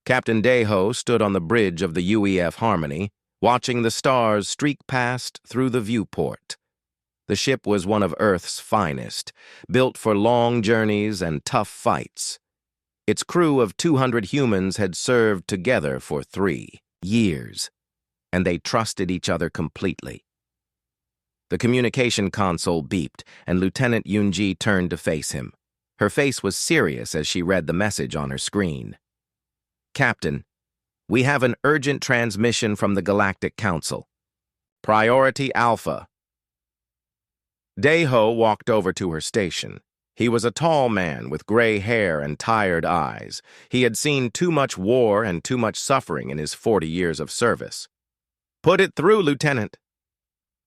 Captain Deho stood on the bridge of the UEF Harmony, watching the stars streak past through the viewport. The ship was one of Earth's finest, built for long journeys and tough fights. Its crew of 200 humans had served together for 3 years, and they trusted each other completely. The communication console beeped, and Lieutenant Yunji turned to face him. Her face was serious as she read the message on her screen. Captain, we have an urgent transmission from the Galactic Council. Priority Alpha. Deho walked over to her station. He was a tall man with gray hair and tired eyes. He had seen too much war and too much suffering in his 40 years of service. Put it through, Lieutenant.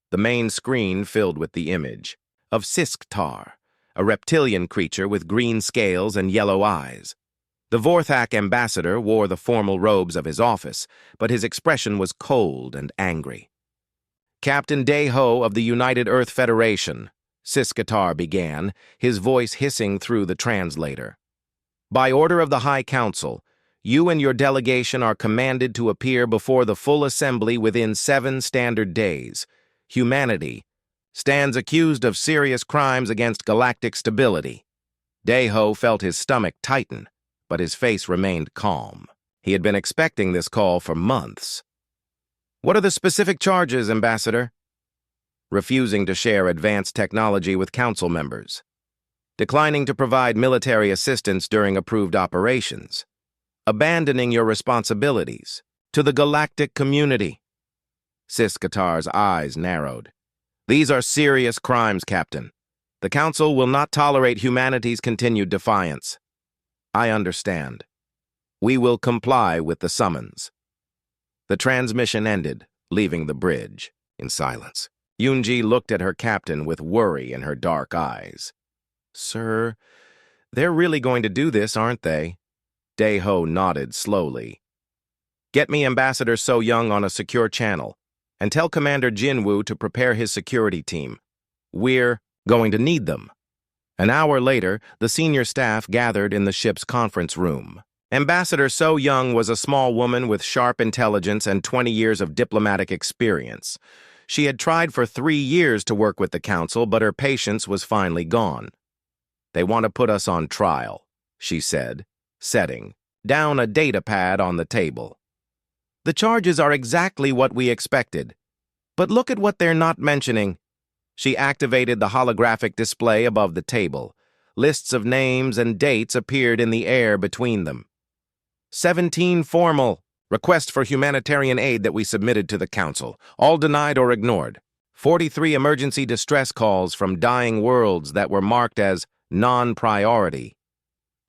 The main screen filled with the image of Sisktar, a reptilian creature with green scales and yellow eyes. The Vorthak ambassador wore the formal robes of his office, but his expression was cold and angry. Captain Deho of the United Earth Federation, Siskatar began, his voice hissing through the translator. By order of the High Council, you and your delegation are commanded to appear before the full assembly within 7 standard days. Humanity stands accused of serious crimes against galactic stability. Deho felt his stomach tighten, but his face remained calm. He had been expecting this call for months. What are the specific charges, Ambassador? Refusing to share advanced technology with council members. Declining to provide military assistance during approved operations. Abandoning your responsibilities to the galactic community. Siskatar's eyes narrowed. These are serious crimes, Captain. The Council will not tolerate humanity's continued defiance. I understand. We will comply with the summons. The transmission ended, leaving the bridge in silence. Yunji looked at her captain with worry in her dark eyes. Sir, they're really going to do this, aren't they? Deho nodded slowly. Get me Ambassador So Young on a secure channel, and tell Commander Jinwoo to prepare his security team. We're going to need them. An hour later, the senior staff gathered in the ship's conference room. Ambassador So Young was a small woman with sharp intelligence and 20 years of diplomatic experience. She had tried for 3 years to work with the council, but her patience was finally gone. They want to put us on trial, she said, setting down a data pad on the table. The charges are exactly what we expected. But look at what they're not mentioning. She activated the holographic display above the table. Lists of names and dates appeared in the air between them. 17 formal requests for humanitarian aid that we submitted to the council, all denied or ignored. 43 emergency distress calls from dying worlds that were marked as non-priority.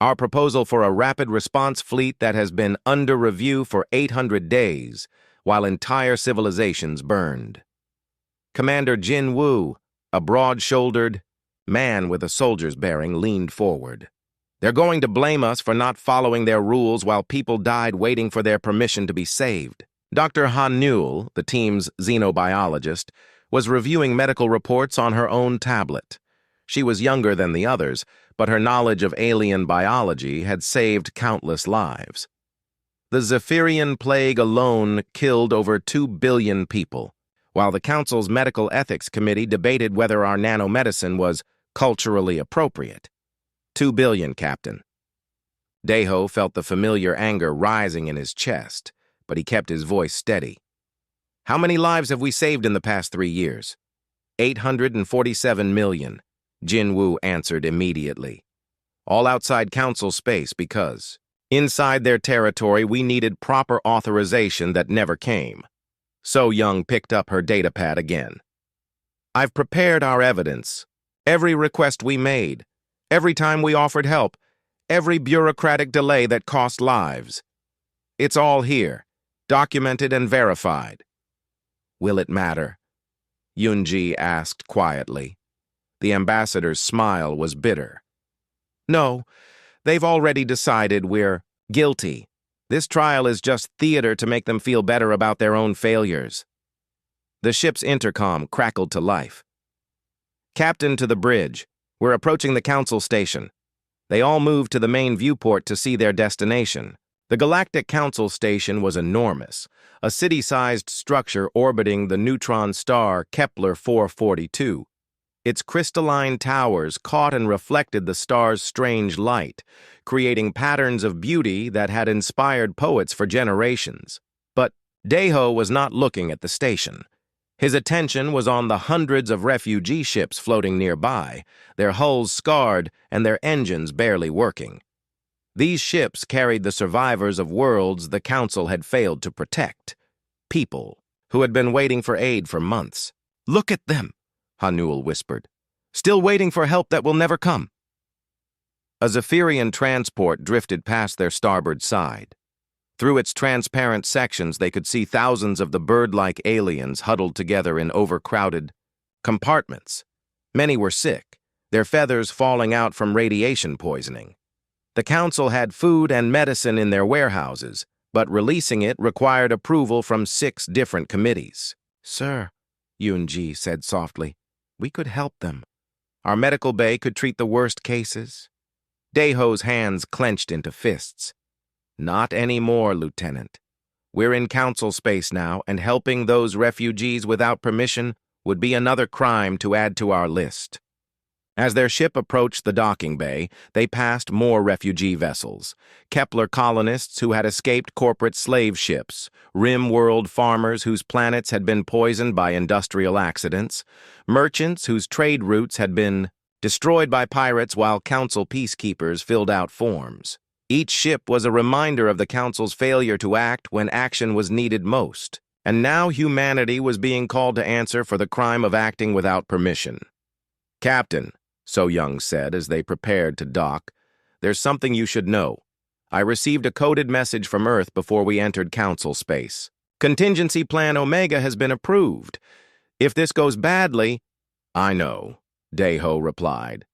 Our proposal for a rapid response fleet that has been under review for 800 days, while entire civilizations burned. Commander Jin Woo, a broad-shouldered man with a soldier's bearing, leaned forward. They're going to blame us for not following their rules while people died waiting for their permission to be saved. Dr. Han Newell, the team's xenobiologist, was reviewing medical reports on her own tablet. She was younger than the others, but her knowledge of alien biology had saved countless lives. The Zephyrian plague alone killed over 2 billion people, while the Council's Medical Ethics Committee debated whether our nanomedicine was culturally appropriate. 2 billion, Captain. Deho felt the familiar anger rising in his chest, but he kept his voice steady. How many lives have we saved in the past 3 years? 847 million. Jinwoo answered immediately. All outside council space because, inside their territory, we needed proper authorization that never came. So Young picked up her datapad again. I've prepared our evidence. Every request we made. Every time we offered help. Every bureaucratic delay that cost lives. It's all here, documented and verified. Will it matter? Yunji asked quietly. The ambassador's smile was bitter. No, they've already decided we're guilty. This trial is just theater to make them feel better about their own failures. The ship's intercom crackled to life. Captain, to the bridge. We're approaching the council station. They all moved to the main viewport to see their destination. The Galactic Council Station was enormous, a city-sized structure orbiting the neutron star Kepler 442. Its crystalline towers caught and reflected the star's strange light, creating patterns of beauty that had inspired poets for generations. But Deho was not looking at the station. His attention was on the hundreds of refugee ships floating nearby, their hulls scarred and their engines barely working. These ships carried the survivors of worlds the Council had failed to protect. People who had been waiting for aid for months. "Look at them," Hanul whispered. "Still waiting for help that will never come." A Zephyrian transport drifted past their starboard side. Through its transparent sections, they could see thousands of the bird-like aliens huddled together in overcrowded compartments. Many were sick, their feathers falling out from radiation poisoning. The Council had food and medicine in their warehouses, but releasing it required approval from 6 different committees. "Sir," Yunji said softly, "we could help them. Our medical bay could treat the worst cases." Deho's hands clenched into fists. "Not anymore, Lieutenant. We're in Council space now, and helping those refugees without permission would be another crime to add to our list." As their ship approached the docking bay, they passed more refugee vessels. Kepler colonists who had escaped corporate slave ships, rim-world farmers whose planets had been poisoned by industrial accidents, merchants whose trade routes had been destroyed by pirates while Council peacekeepers filled out forms. Each ship was a reminder of the Council's failure to act when action was needed most, and now humanity was being called to answer for the crime of acting without permission. "Captain," So Young said as they prepared to dock, "there's something you should know. I received a coded message from Earth before we entered Council space. Contingency Plan Omega has been approved. If this goes badly—" "I know," Deho replied.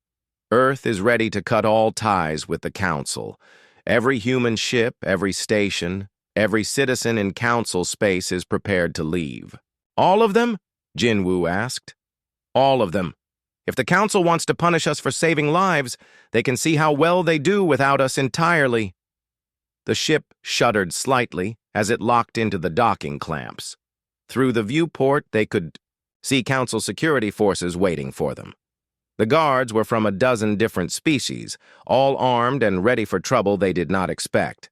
"Earth is ready to cut all ties with the Council. Every human ship, every station, every citizen in Council space is prepared to leave." "All of them?" Jinwoo asked. "All of them. If the Council wants to punish us for saving lives, they can see how well they do without us entirely." The ship shuddered slightly as it locked into the docking clamps. Through the viewport, they could see Council security forces waiting for them. The guards were from a dozen different species, all armed and ready for trouble they did not expect.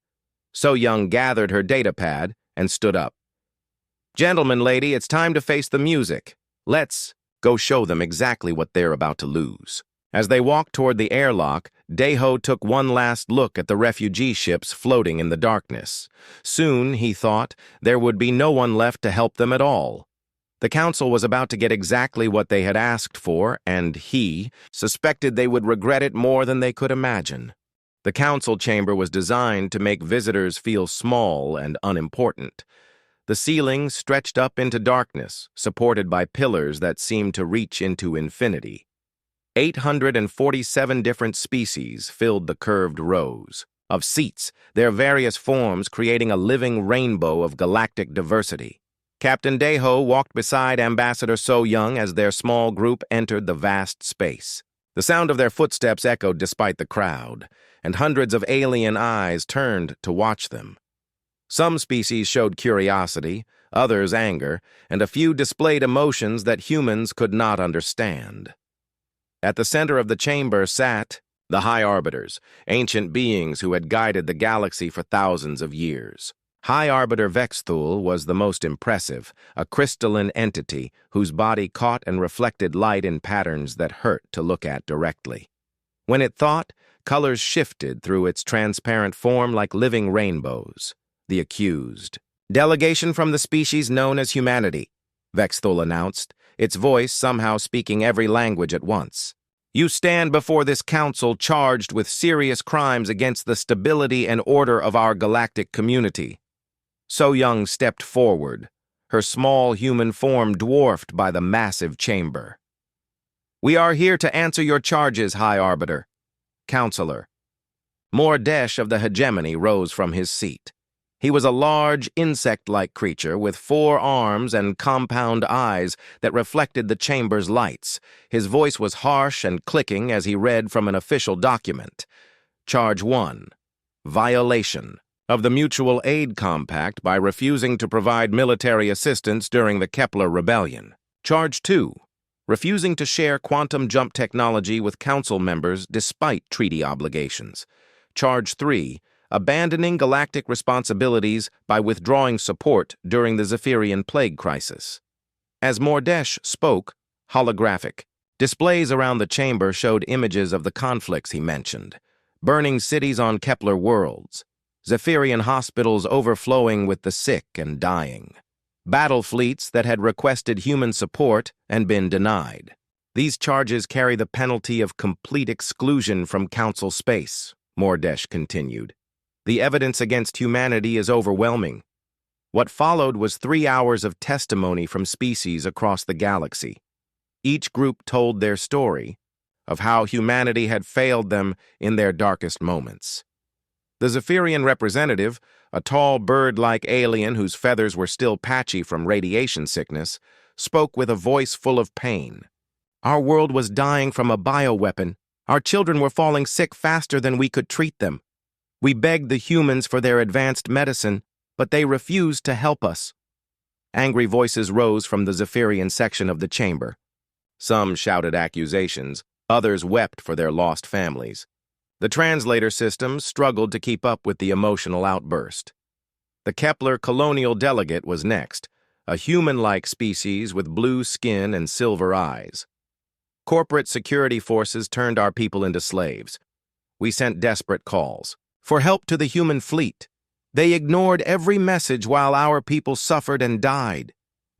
So Young gathered her datapad and stood up. "Gentlemen, lady, it's time to face the music. Let's go show them exactly what they're about to lose." As they walked toward the airlock, Deho took one last look at the refugee ships floating in the darkness. Soon, he thought, there would be no one left to help them at all. The Council was about to get exactly what they had asked for, and he suspected they would regret it more than they could imagine. The Council chamber was designed to make visitors feel small and unimportant. The ceiling stretched up into darkness, supported by pillars that seemed to reach into infinity. 847 different species filled the curved rows of seats, their various forms creating a living rainbow of galactic diversity. Captain Deho walked beside Ambassador So Young as their small group entered the vast space. The sound of their footsteps echoed despite the crowd, and hundreds of alien eyes turned to watch them. Some species showed curiosity, others anger, and a few displayed emotions that humans could not understand. At the center of the chamber sat the High Arbiters, ancient beings who had guided the galaxy for thousands of years. High Arbiter Vexthul was the most impressive, a crystalline entity whose body caught and reflected light in patterns that hurt to look at directly. When it thought, colors shifted through its transparent form like living rainbows. The accused. "Delegation from the species known as humanity," Vexthul announced, its voice somehow speaking every language at once. "You stand before this council charged with serious crimes against the stability and order of our galactic community." So Young stepped forward, her small human form dwarfed by the massive chamber. "We are here to answer your charges, High Arbiter." Counselor. Mordesh of the Hegemony rose from his seat. He was a large, insect-like creature with 4 arms and compound eyes that reflected the chamber's lights. His voice was harsh and clicking as he read from an official document. Charge 1. Violation. of the Mutual Aid Compact by refusing to provide military assistance during the Kepler Rebellion. Charge 2. Refusing to share quantum jump technology with Council members despite treaty obligations. Charge 3. Abandoning galactic responsibilities by withdrawing support during the Zephyrian Plague Crisis. As Mordesh spoke, holographic, displays around the chamber showed images of the conflicts he mentioned. Burning cities on Kepler worlds. Zephyrian hospitals overflowing with the sick and dying. Battle fleets that had requested human support and been denied. These charges carry the penalty of complete exclusion from Council space, Mordesh continued. The evidence against humanity is overwhelming. What followed was 3 hours of testimony from species across the galaxy. Each group told their story of how humanity had failed them in their darkest moments. The Zephyrian representative, a tall bird-like alien whose feathers were still patchy from radiation sickness, spoke with a voice full of pain. Our world was dying from a bioweapon. Our children were falling sick faster than we could treat them. We begged the humans for their advanced medicine, but they refused to help us. Angry voices rose from the Zephyrian section of the chamber. Some shouted accusations, others wept for their lost families. The translator system struggled to keep up with the emotional outburst. The Kepler colonial delegate was next, a human-like species with blue skin and silver eyes. Corporate security forces turned our people into slaves. We sent desperate calls for help to the human fleet. They ignored every message while our people suffered and died.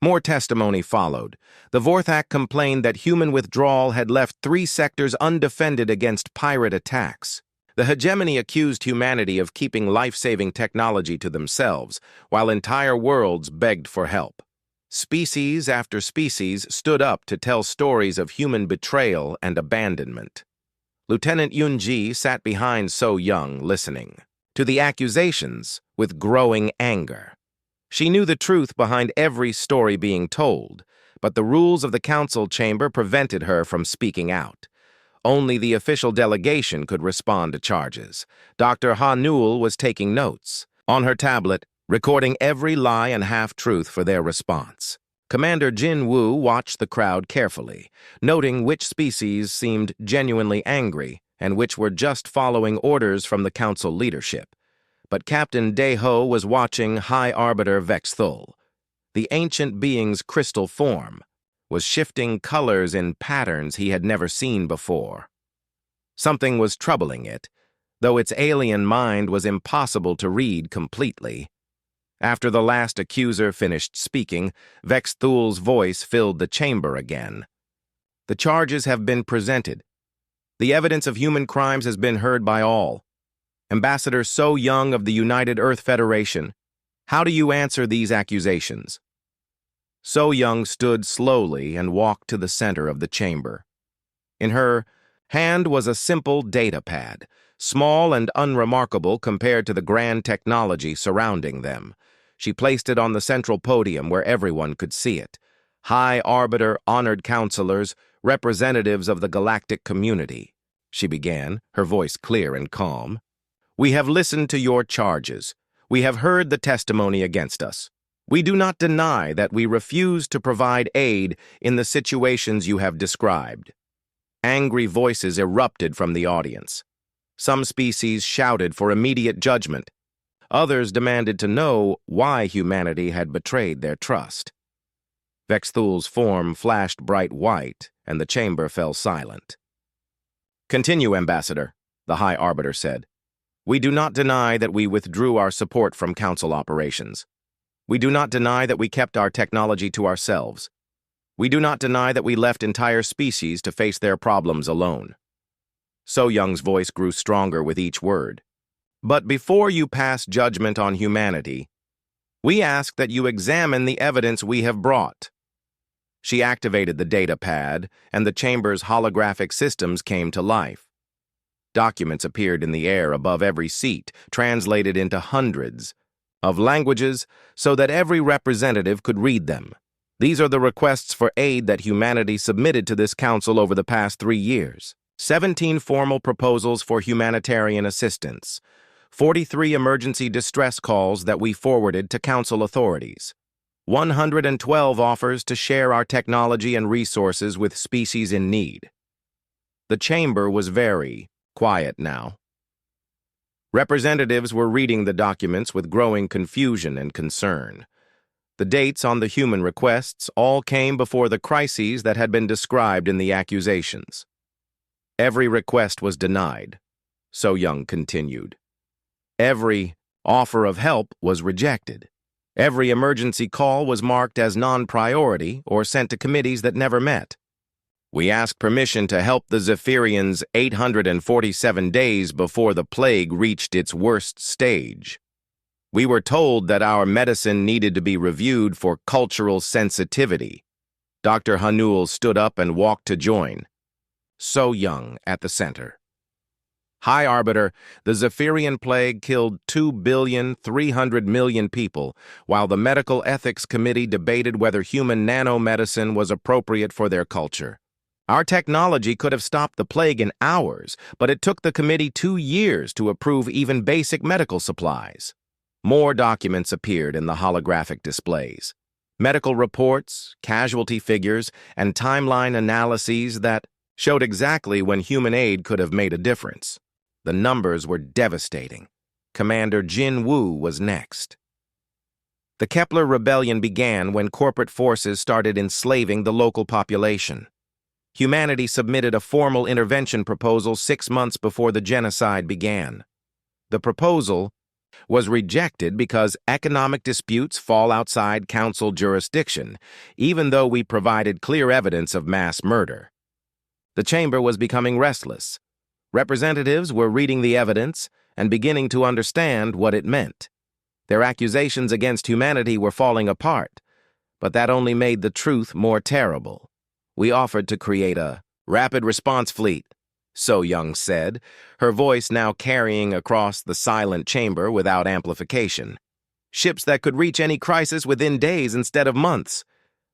More testimony followed. The Vorthak complained that human withdrawal had left 3 sectors undefended against pirate attacks. The hegemony accused humanity of keeping life-saving technology to themselves, while entire worlds begged for help. Species after species stood up to tell stories of human betrayal and abandonment. Lieutenant Yunji sat behind So Young, listening to the accusations with growing anger. She knew the truth behind every story being told, but the rules of the council chamber prevented her from speaking out. Only the official delegation could respond to charges. Dr. Ha Newell was taking notes on her tablet, recording every lie and half-truth for their response. Commander Jin Wu watched the crowd carefully, noting which species seemed genuinely angry and which were just following orders from the council leadership. But Captain Deho was watching High Arbiter Vexthul. The ancient being's crystal form was shifting colors in patterns he had never seen before. Something was troubling it, though its alien mind was impossible to read completely. After the last accuser finished speaking, Vexthul's voice filled the chamber again. The charges have been presented. The evidence of human crimes has been heard by all. Ambassador So Young of the United Earth Federation, how do you answer these accusations? So Young stood slowly and walked to the center of the chamber. In her hand was a simple data pad, small and unremarkable compared to the grand technology surrounding them. She placed it on the central podium where everyone could see it. High Arbiter, honored counselors, representatives of the galactic community. She began, her voice clear and calm. We have listened to your charges. We have heard the testimony against us. We do not deny that we refuse to provide aid in the situations you have described. Angry voices erupted from the audience. Some species shouted for immediate judgment. Others demanded to know why humanity had betrayed their trust. Vexthul's form flashed bright white, and the chamber fell silent. Continue, Ambassador, the High Arbiter said. We do not deny that we withdrew our support from Council operations. We do not deny that we kept our technology to ourselves. We do not deny that we left entire species to face their problems alone. So Young's voice grew stronger with each word. But before you pass judgment on humanity, we ask that you examine the evidence we have brought. She activated the data pad, and the chamber's holographic systems came to life. Documents appeared in the air above every seat, translated into hundreds of languages so that every representative could read them. These are the requests for aid that humanity submitted to this council over the past 3 years. 17 formal proposals for humanitarian assistance. 43 emergency distress calls that we forwarded to council authorities, 112 offers to share our technology and resources with species in need. The chamber was very quiet now. Representatives were reading the documents with growing confusion and concern. The dates on the human requests all came before the crises that had been described in the accusations. Every request was denied, So Young continued. Every offer of help was rejected. Every emergency call was marked as non-priority or sent to committees that never met. We asked permission to help the Zephyrians 847 days before the plague reached its worst stage. We were told that our medicine needed to be reviewed for cultural sensitivity. Dr. Hanul stood up and walked to join. So Young at the center. High Arbiter, the Zephyrian plague killed 2,300,000,000 people, while the Medical Ethics Committee debated whether human nanomedicine was appropriate for their culture. Our technology could have stopped the plague in hours, but it took the committee 2 years to approve even basic medical supplies. More documents appeared in the holographic displays. Medical reports, casualty figures, and timeline analyses that showed exactly when human aid could have made a difference. The numbers were devastating. Commander Jin Woo was next. The Kepler Rebellion began when corporate forces started enslaving the local population. Humanity submitted a formal intervention proposal 6 months before the genocide began. The proposal was rejected because economic disputes fall outside council jurisdiction, even though we provided clear evidence of mass murder. The chamber was becoming restless. Representatives were reading the evidence and beginning to understand what it meant. Their accusations against humanity were falling apart, but that only made the truth more terrible. We offered to create a rapid response fleet, So Young said, her voice now carrying across the silent chamber without amplification. Ships that could reach any crisis within days instead of months.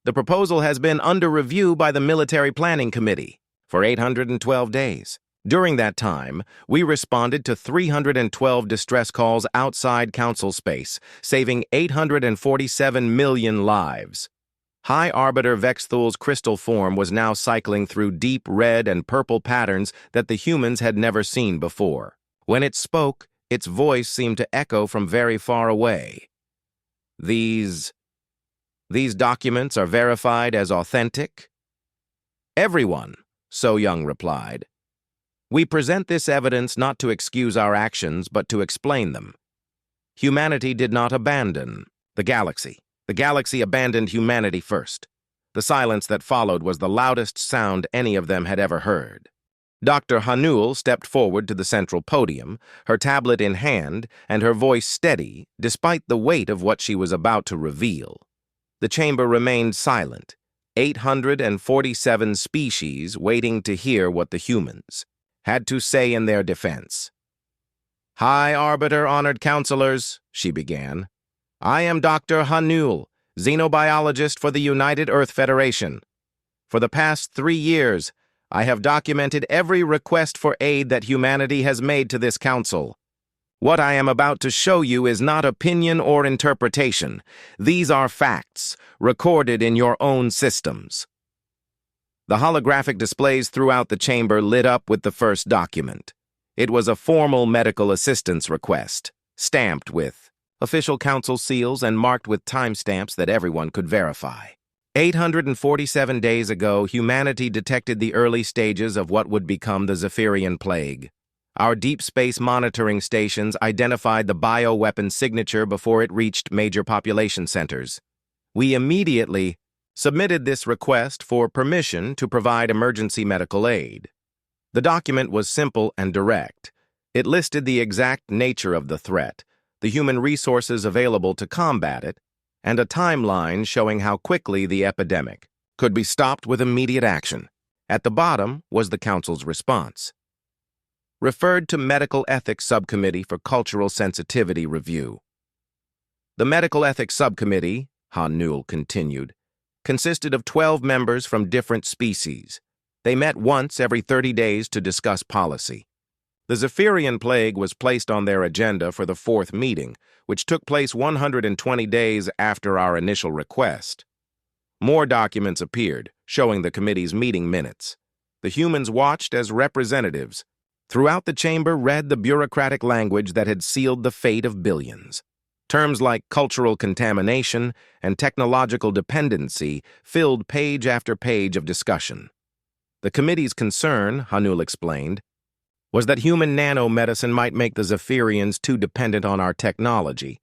The proposal has been under review by the Military Planning Committee for 812 days. During that time, we responded to 312 distress calls outside council space, saving 847 million lives. High Arbiter Vexthul's crystal form was now cycling through deep red and purple patterns that the humans had never seen before. When it spoke, its voice seemed to echo from very far away. These documents are verified as authentic? Everyone, So Young replied. We present this evidence not to excuse our actions, but to explain them. Humanity did not abandon the galaxy. The galaxy abandoned humanity first. The silence that followed was the loudest sound any of them had ever heard. Dr. Hanul stepped forward to the central podium, her tablet in hand and her voice steady, despite the weight of what she was about to reveal. The chamber remained silent, 847 species waiting to hear what the humans had to say in their defense. High Arbiter, honored counselors, she began. I am Dr. Hanul, xenobiologist for the United Earth Federation. For the past 3 years, I have documented every request for aid that humanity has made to this council. What I am about to show you is not opinion or interpretation. These are facts, recorded in your own systems. The holographic displays throughout the chamber lit up with the first document. It was a formal medical assistance request, stamped with official council seals and marked with timestamps that everyone could verify. 847 days ago, humanity detected the early stages of what would become the Zephyrian plague. Our deep space monitoring stations identified the bioweapon signature before it reached major population centers. We immediately submitted this request for permission to provide emergency medical aid. The document was simple and direct. It listed the exact nature of the threat, the human resources available to combat it, and a timeline showing how quickly the epidemic could be stopped with immediate action. At the bottom was the council's response. Referred to Medical Ethics Subcommittee for Cultural Sensitivity Review. The Medical Ethics Subcommittee, Hanul continued, consisted of 12 members from different species. They met once every 30 days to discuss policy. The Zephyrian plague was placed on their agenda for the fourth meeting, which took place 120 days after our initial request. More documents appeared, showing the committee's meeting minutes. The humans watched as representatives. Throughout the chamber read the bureaucratic language that had sealed the fate of billions. Terms like cultural contamination and technological dependency filled page after page of discussion. The committee's concern, Hanul explained, was that human nanomedicine might make the Zephyrians too dependent on our technology.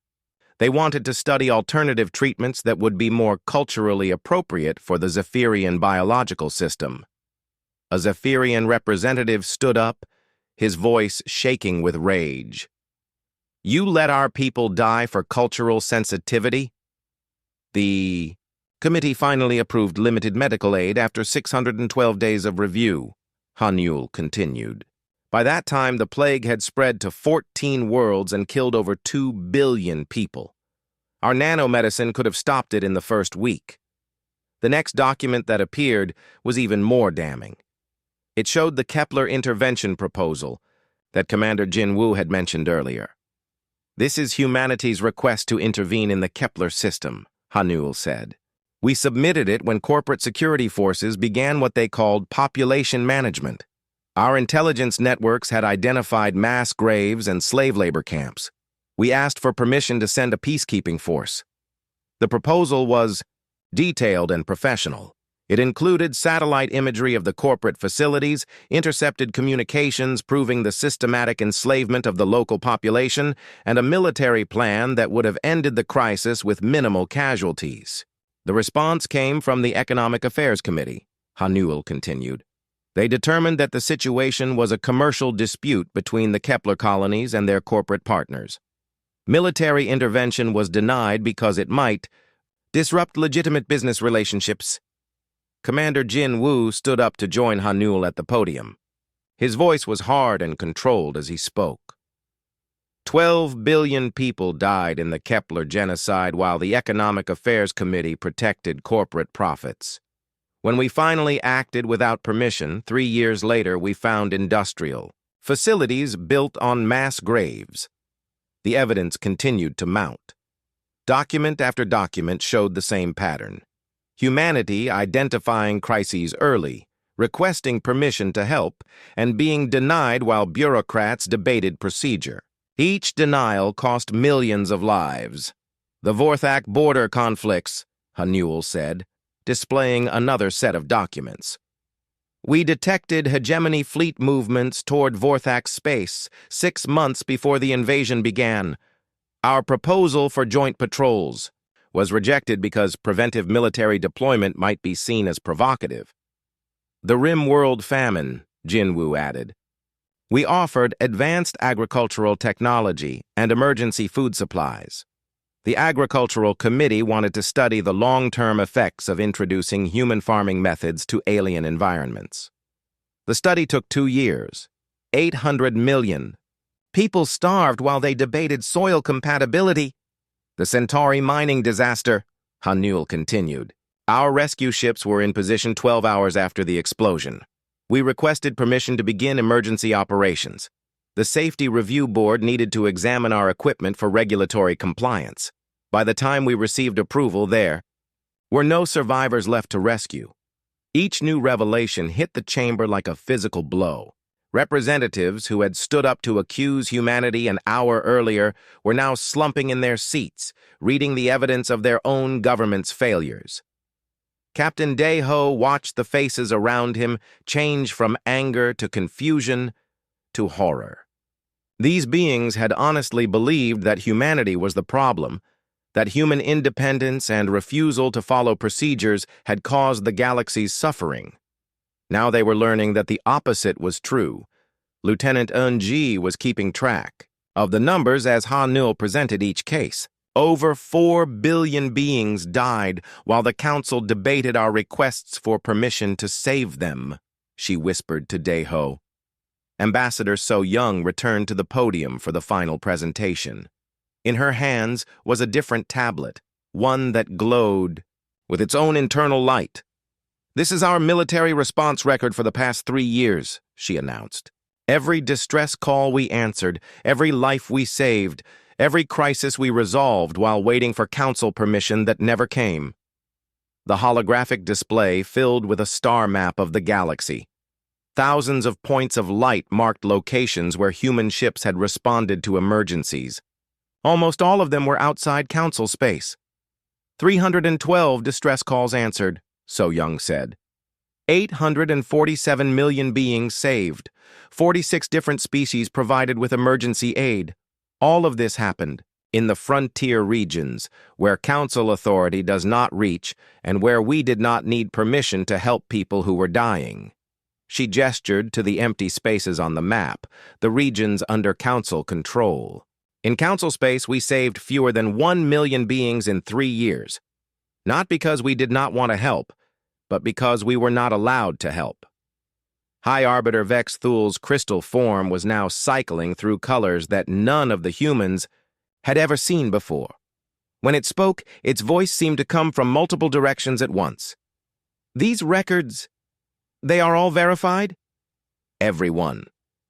They wanted to study alternative treatments that would be more culturally appropriate for the Zephyrian biological system. A Zephyrian representative stood up, his voice shaking with rage. "You let our people die for cultural sensitivity?" The committee finally approved limited medical aid after 612 days of review, Hanul continued. By that time, the plague had spread to 14 worlds and killed over 2 billion people. Our nanomedicine could have stopped it in the first week. The next document that appeared was even more damning. It showed the Kepler intervention proposal that Commander Jinwoo had mentioned earlier. "This is humanity's request to intervene in the Kepler system," Hanul said. "We submitted it when corporate security forces began what they called population management. Our intelligence networks had identified mass graves and slave labor camps. We asked for permission to send a peacekeeping force. The proposal was detailed and professional. It included satellite imagery of the corporate facilities, intercepted communications proving the systematic enslavement of the local population, and a military plan that would have ended the crisis with minimal casualties. The response came from the Economic Affairs Committee," Hanul continued. "They determined that the situation was a commercial dispute between the Kepler colonies and their corporate partners. Military intervention was denied because it might disrupt legitimate business relationships." Commander Jinwoo stood up to join Hanul at the podium. His voice was hard and controlled as he spoke. 12 billion people died in the Kepler genocide while the Economic Affairs Committee protected corporate profits. When we finally acted without permission, 3 years later, we found industrial facilities built on mass graves. The evidence continued to mount. Document after document showed the same pattern. Humanity identifying crises early, requesting permission to help, and being denied while bureaucrats debated procedure. Each denial cost millions of lives. "The Vorthak border conflicts," Hanul said, displaying another set of documents. "We detected hegemony fleet movements toward Vorthak space 6 months before the invasion began. Our proposal for joint patrols was rejected because preventive military deployment might be seen as provocative. The Rim World famine," Jinwoo added. "We offered advanced agricultural technology and emergency food supplies. The Agricultural Committee wanted to study the long-term effects of introducing human farming methods to alien environments. The study took 2 years. 800 million. People starved while they debated soil compatibility. The Centauri mining disaster," Hanul continued. "Our rescue ships were in position 12 hours after the explosion. We requested permission to begin emergency operations. The Safety Review Board needed to examine our equipment for regulatory compliance. By the time we received approval, there were no survivors left to rescue. Each new revelation hit the chamber like a physical blow. Representatives who had stood up to accuse humanity an hour earlier were now slumping in their seats, reading the evidence of their own government's failures. Captain Daeho watched the faces around him change from anger to confusion to horror. These beings had honestly believed that humanity was the problem, that human independence and refusal to follow procedures had caused the galaxy's suffering. Now they were learning that the opposite was true. Lieutenant Eun-ji was keeping track of the numbers as Hanul presented each case. Over 4 billion beings died while the council debated our requests for permission to save them, she whispered to Daeho. Ambassador So Young returned to the podium for the final presentation. In her hands was a different tablet, one that glowed with its own internal light. "This is our military response record for the past 3 years," she announced. Every distress call we answered, every life we saved, every crisis we resolved while waiting for council permission that never came. The holographic display filled with a star map of the galaxy. Thousands of points of light marked locations where human ships had responded to emergencies. Almost all of them were outside council space. 312 distress calls answered, So Young said. 847 million beings saved. 46 different species provided with emergency aid. All of this happened in the frontier regions, where council authority does not reach and where we did not need permission to help people who were dying. She gestured to the empty spaces on the map, the regions under council control. In council space, we saved fewer than 1 million beings in 3 years. Not because we did not want to help, but because we were not allowed to help. High Arbiter Vex Thul's crystal form was now cycling through colors that none of the humans had ever seen before. When it spoke, its voice seemed to come from multiple directions at once. These records, they are all verified? Everyone,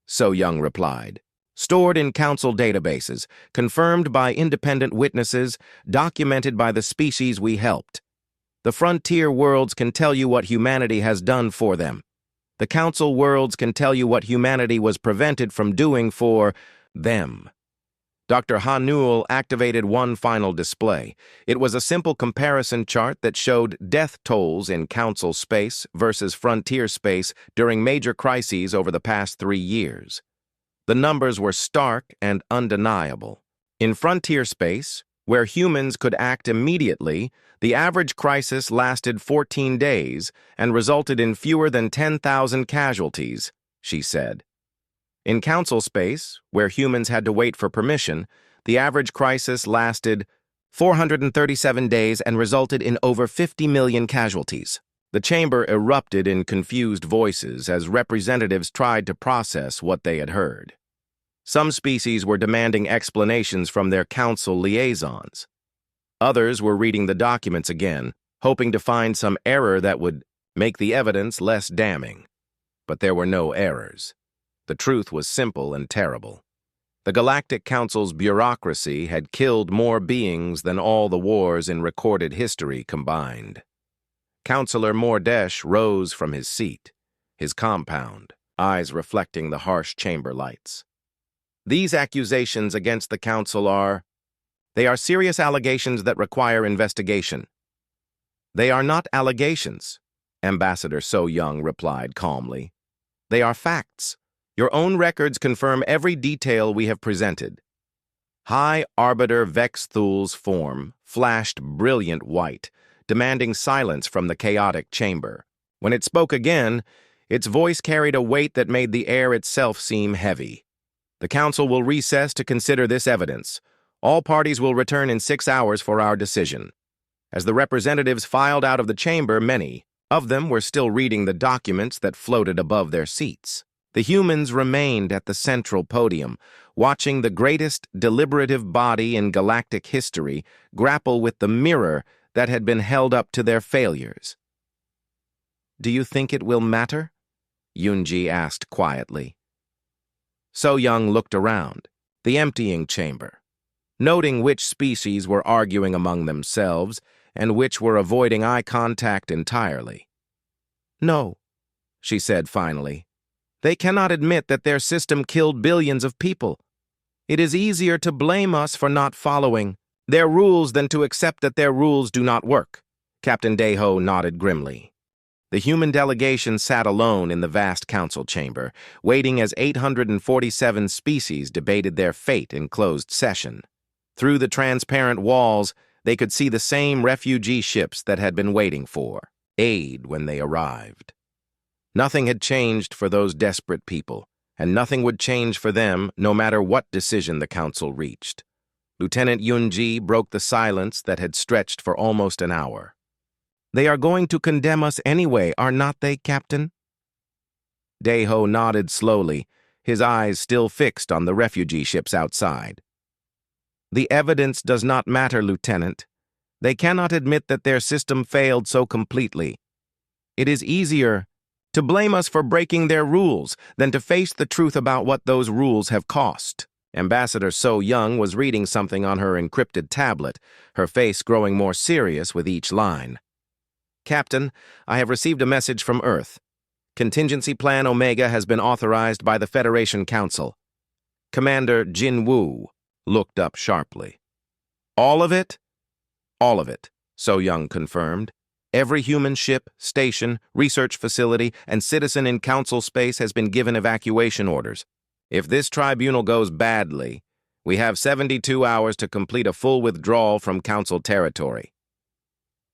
So Young replied. Stored in council databases, confirmed by independent witnesses, documented by the species we helped. The frontier worlds can tell you what humanity has done for them. The council worlds can tell you what humanity was prevented from doing for them. Dr. Hanul activated one final display. It was a simple comparison chart that showed death tolls in council space versus frontier space during major crises over the past 3 years. The numbers were stark and undeniable. In frontier space, where humans could act immediately, the average crisis lasted 14 days and resulted in fewer than 10,000 casualties, she said. In council space, where humans had to wait for permission, the average crisis lasted 437 days and resulted in over 50 million casualties. The chamber erupted in confused voices as representatives tried to process what they had heard. Some species were demanding explanations from their council liaisons. Others were reading the documents again, hoping to find some error that would make the evidence less damning. But there were no errors. The truth was simple and terrible. The Galactic Council's bureaucracy had killed more beings than all the wars in recorded history combined. Counselor Mordesh rose from his seat, his compound, eyes reflecting the harsh chamber lights. These accusations against the council they are serious allegations that require investigation. They are not allegations, Ambassador So Young replied calmly. They are facts. Your own records confirm every detail we have presented. High Arbiter Vex Thul's form flashed brilliant white, demanding silence from the chaotic chamber. When it spoke again, its voice carried a weight that made the air itself seem heavy. The council will recess to consider this evidence. All parties will return in 6 hours for our decision. As the representatives filed out of the chamber, many of them were still reading the documents that floated above their seats. The humans remained at the central podium, watching the greatest deliberative body in galactic history grapple with the mirror that had been held up to their failures. Do you think it will matter? Yunji asked quietly. So Young looked around, the emptying chamber, noting which species were arguing among themselves and which were avoiding eye contact entirely. No, she said finally. They cannot admit that their system killed billions of people. It is easier to blame us for not following their rules than to accept that their rules do not work. Captain Deho nodded grimly. The human delegation sat alone in the vast council chamber, waiting as 847 species debated their fate in closed session. Through the transparent walls, they could see the same refugee ships that had been waiting for aid when they arrived. Nothing had changed for those desperate people, and nothing would change for them no matter what decision the council reached. Lieutenant Yunji broke the silence that had stretched for almost an hour. They are going to condemn us anyway, are not they, Captain? Deho nodded slowly, his eyes still fixed on the refugee ships outside. The evidence does not matter, Lieutenant. They cannot admit that their system failed so completely. It is easier to blame us for breaking their rules than to face the truth about what those rules have cost. Ambassador So Young was reading something on her encrypted tablet, her face growing more serious with each line. Captain, I have received a message from Earth. Contingency Plan Omega has been authorized by the Federation Council. Commander Jin Woo looked up sharply. All of it? All of it, So Young confirmed. Every human ship, station, research facility, and citizen in Council space has been given evacuation orders. If this tribunal goes badly, we have 72 hours to complete a full withdrawal from Council territory.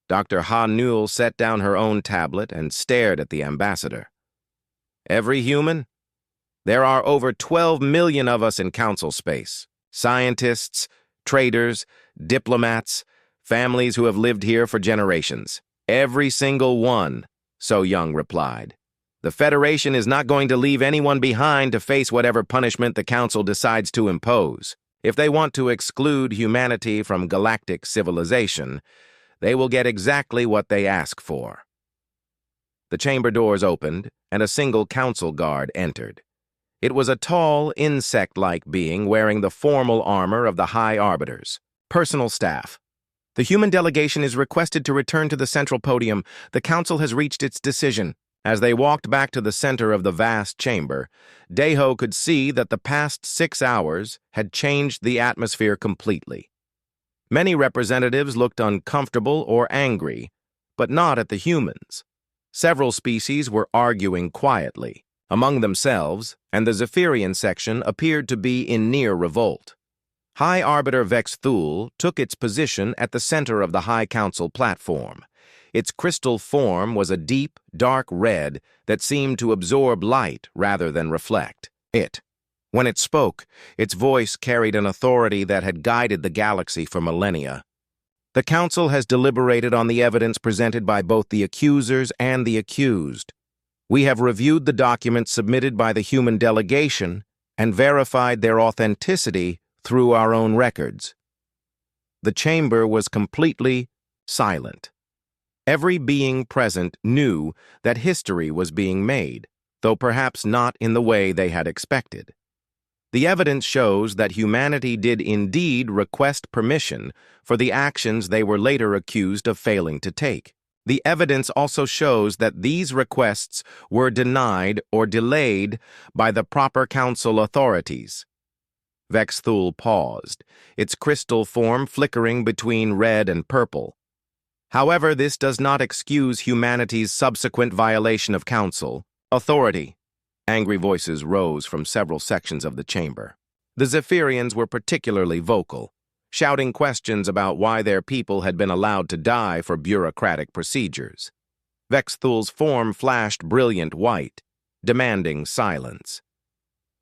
Dr. Ha Newell set down her own tablet and stared at the ambassador. Every human? There are over 12 million of us in Council space. Scientists, traders, diplomats, families who have lived here for generations. Every single one, So Young replied. The Federation is not going to leave anyone behind to face whatever punishment the Council decides to impose. If they want to exclude humanity from galactic civilization, they will get exactly what they ask for. The chamber doors opened, and a single Council guard entered. It was a tall, insect-like being wearing the formal armor of the High Arbiters. Personal staff. The human delegation is requested to return to the central podium. The Council has reached its decision. As they walked back to the center of the vast chamber, Daeho could see that the past 6 hours had changed the atmosphere completely. Many representatives looked uncomfortable or angry, but not at the humans. Several species were arguing quietly among themselves, and the Zephyrian section appeared to be in near revolt. High Arbiter Vex Thule took its position at the center of the High Council platform. Its crystal form was a deep, dark red that seemed to absorb light rather than reflect it. When it spoke, its voice carried an authority that had guided the galaxy for millennia. The Council has deliberated on the evidence presented by both the accusers and the accused. We have reviewed the documents submitted by the human delegation and verified their authenticity through our own records. The chamber was completely silent. Every being present knew that history was being made, though perhaps not in the way they had expected. The evidence shows that humanity did indeed request permission for the actions they were later accused of failing to take. The evidence also shows that these requests were denied or delayed by the proper Council authorities. Vex Thule paused, its crystal form flickering between red and purple. However, this does not excuse humanity's subsequent violation of Council authority. Angry voices rose from several sections of the chamber. The Zephyrians were particularly vocal, shouting questions about why their people had been allowed to die for bureaucratic procedures. Vex Thule's form flashed brilliant white, demanding silence.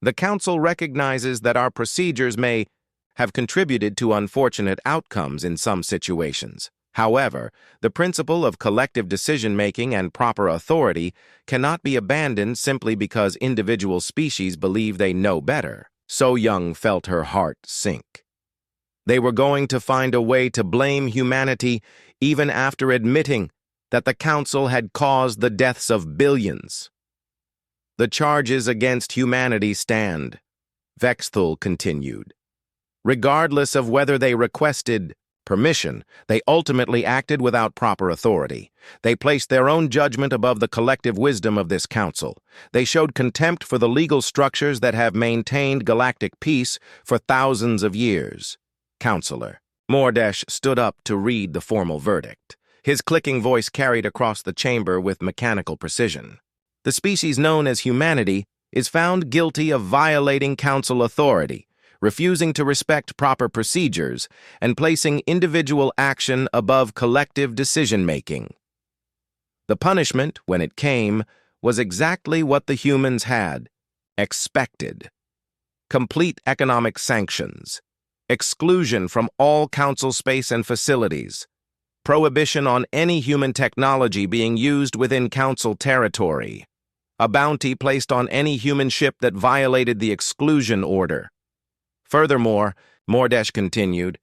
The Council recognizes that our procedures may have contributed to unfortunate outcomes in some situations. However, the principle of collective decision-making and proper authority cannot be abandoned simply because individual species believe they know better. So Young felt her heart sink. They were going to find a way to blame humanity even after admitting that the Council had caused the deaths of billions. The charges against humanity stand, Vex Thule continued. Regardless of whether they requested permission, they ultimately acted without proper authority. They placed their own judgment above the collective wisdom of this Council. They showed contempt for the legal structures that have maintained galactic peace for thousands of years. Counselor. Mordesh stood up to read the formal verdict. His clicking voice carried across the chamber with mechanical precision. The species known as humanity is found guilty of violating Council authority, refusing to respect proper procedures, and placing individual action above collective decision-making. The punishment, when it came, was exactly what the humans had expected. Complete economic sanctions, exclusion from all Council space and facilities, prohibition on any human technology being used within Council territory, a bounty placed on any human ship that violated the exclusion order. Furthermore, Mordesh continued,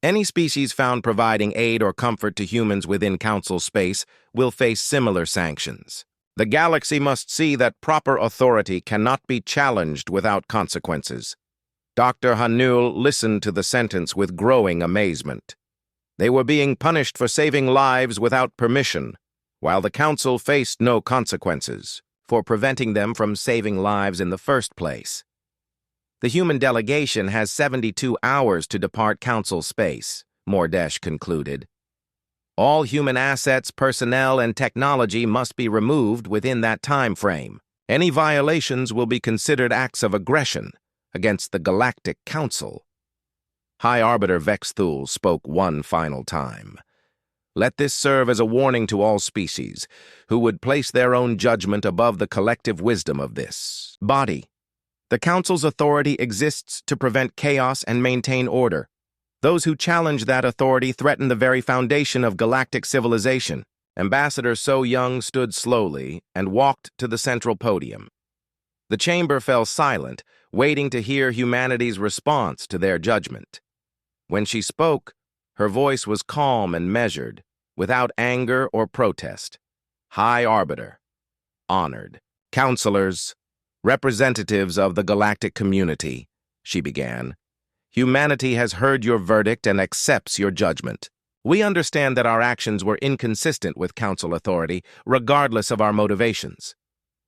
any species found providing aid or comfort to humans within Council space will face similar sanctions. The galaxy must see that proper authority cannot be challenged without consequences. Dr. Hanul listened to the sentence with growing amazement. They were being punished for saving lives without permission, while the Council faced no consequences for preventing them from saving lives in the first place. The human delegation has 72 hours to depart Council space, Mordesh concluded. All human assets, personnel, and technology must be removed within that time frame. Any violations will be considered acts of aggression against the Galactic Council. High Arbiter Vexthul spoke one final time. Let this serve as a warning to all species who would place their own judgment above the collective wisdom of this body. The Council's authority exists to prevent chaos and maintain order. Those who challenge that authority threaten the very foundation of galactic civilization. Ambassador So Young stood slowly and walked to the central podium. The chamber fell silent, waiting to hear humanity's response to their judgment. When she spoke, her voice was calm and measured, without anger or protest. High Arbiter, honored, counselors, representatives of the galactic community, she began. Humanity has heard your verdict and accepts your judgment. We understand that our actions were inconsistent with Council authority, regardless of our motivations.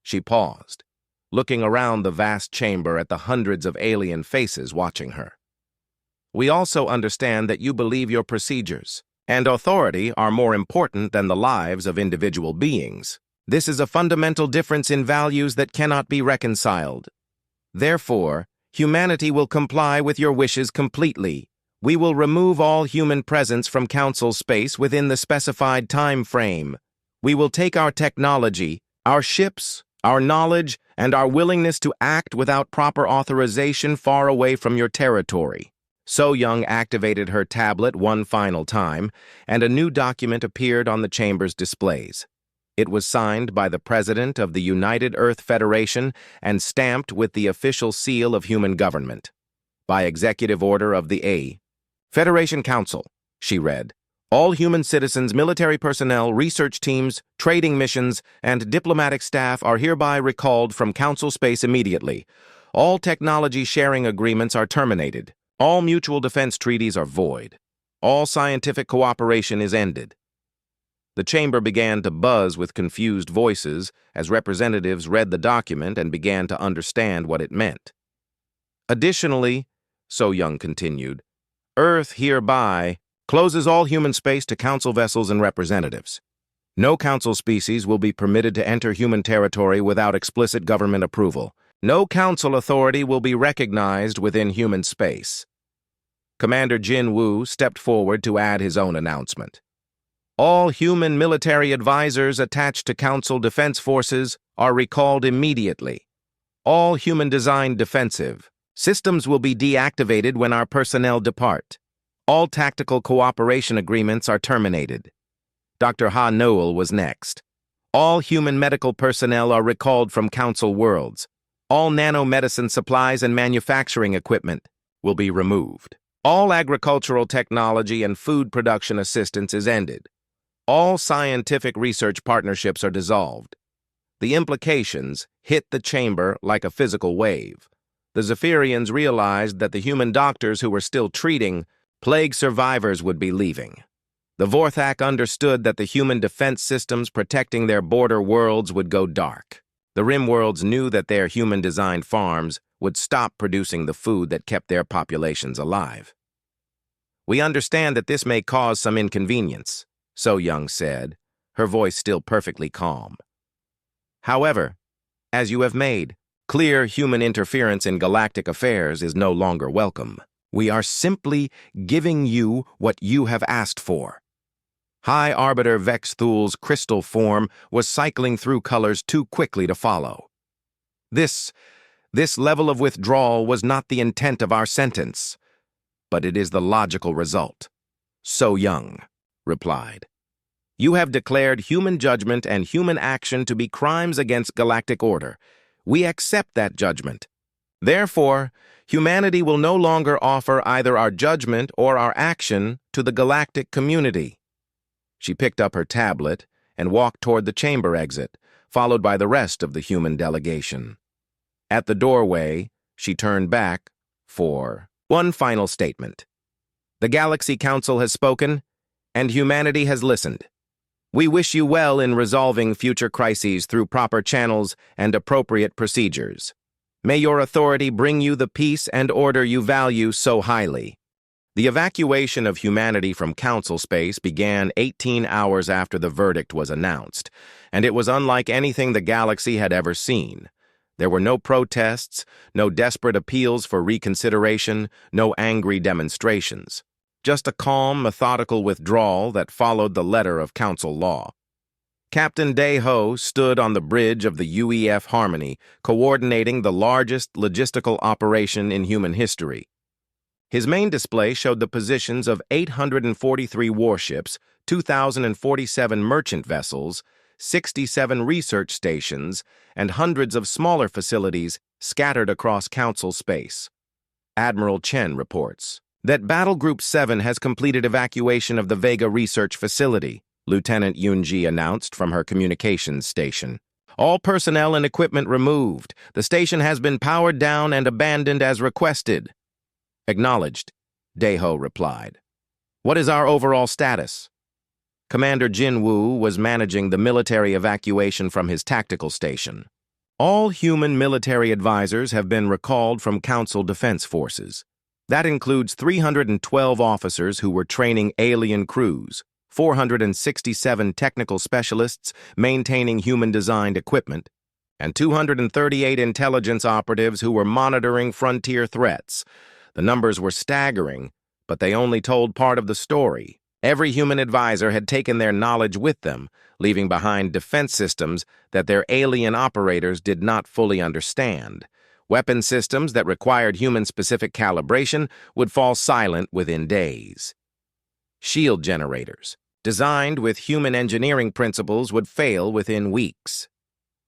She paused, looking around the vast chamber at the hundreds of alien faces watching her. We also understand that you believe your procedures and authority are more important than the lives of individual beings. This is a fundamental difference in values that cannot be reconciled. Therefore, humanity will comply with your wishes completely. We will remove all human presence from Council space within the specified time frame. We will take our technology, our ships, our knowledge, and our willingness to act without proper authorization far away from your territory. So Young activated her tablet one final time, and a new document appeared on the chamber's displays. It was signed by the President of the United Earth Federation and stamped with the official seal of human government. By executive order of the A. Federation Council, she read, all human citizens, military personnel, research teams, trading missions, and diplomatic staff are hereby recalled from Council space immediately. All technology sharing agreements are terminated. All mutual defense treaties are void. All scientific cooperation is ended. The chamber began to buzz with confused voices as representatives read the document and began to understand what it meant. Additionally, So Young continued, Earth hereby closes all human space to Council vessels and representatives. No Council species will be permitted to enter human territory without explicit government approval. No Council authority will be recognized within human space. Commander Jin Wu stepped forward to add his own announcement. All human military advisors attached to Council defense forces are recalled immediately. All human-designed defensive systems will be deactivated when our personnel depart. All tactical cooperation agreements are terminated. Dr. Ha Noel was next. All human medical personnel are recalled from Council worlds. All nanomedicine supplies and manufacturing equipment will be removed. All agricultural technology and food production assistance is ended. All scientific research partnerships are dissolved. The implications hit the chamber like a physical wave. The Zephyrians realized that the human doctors who were still treating plague survivors would be leaving. The Vorthak understood that the human defense systems protecting their border worlds would go dark. The Rim worlds knew that their human-designed farms would stop producing the food that kept their populations alive. We understand that this may cause some inconvenience, So Young said, her voice still perfectly calm. However, as you have made, clear human interference in galactic affairs is no longer welcome. We are simply giving you what you have asked for. High Arbiter Vexthul's crystal form was cycling through colors too quickly to follow. This level of withdrawal was not the intent of our sentence, but it is the logical result. So Young replied. You have declared human judgment and human action to be crimes against galactic order. We accept that judgment. Therefore, humanity will no longer offer either our judgment or our action to the galactic community. She picked up her tablet and walked toward the chamber exit, followed by the rest of the human delegation. At the doorway, she turned back for one final statement. The Galaxy Council has spoken, and humanity has listened. We wish you well in resolving future crises through proper channels and appropriate procedures. May your authority bring you the peace and order you value so highly. The evacuation of humanity from Council space began 18 hours after the verdict was announced, and it was unlike anything the galaxy had ever seen. There were no protests, no desperate appeals for reconsideration, no angry demonstrations. Just a calm, methodical withdrawal that followed the letter of Council law. Captain Daeho stood on the bridge of the UEF Harmony, coordinating the largest logistical operation in human history. His main display showed the positions of 843 warships, 2,047 merchant vessels, 67 research stations, and hundreds of smaller facilities scattered across Council space. Admiral Chen reports that Battle Group 7 has completed evacuation of the Vega Research Facility, Lieutenant Yunji announced from her communications station. All personnel and equipment removed. The station has been powered down and abandoned as requested. Acknowledged, Daeho replied. What is our overall status? Commander Jin Woo was managing the military evacuation from his tactical station. All human military advisors have been recalled from Council Defense Forces. That includes 312 officers who were training alien crews, 467 technical specialists maintaining human-designed equipment, and 238 intelligence operatives who were monitoring frontier threats. The numbers were staggering, but they only told part of the story. Every human advisor had taken their knowledge with them, leaving behind defense systems that their alien operators did not fully understand. Weapon systems that required human-specific calibration would fall silent within days. Shield generators, designed with human engineering principles, would fail within weeks.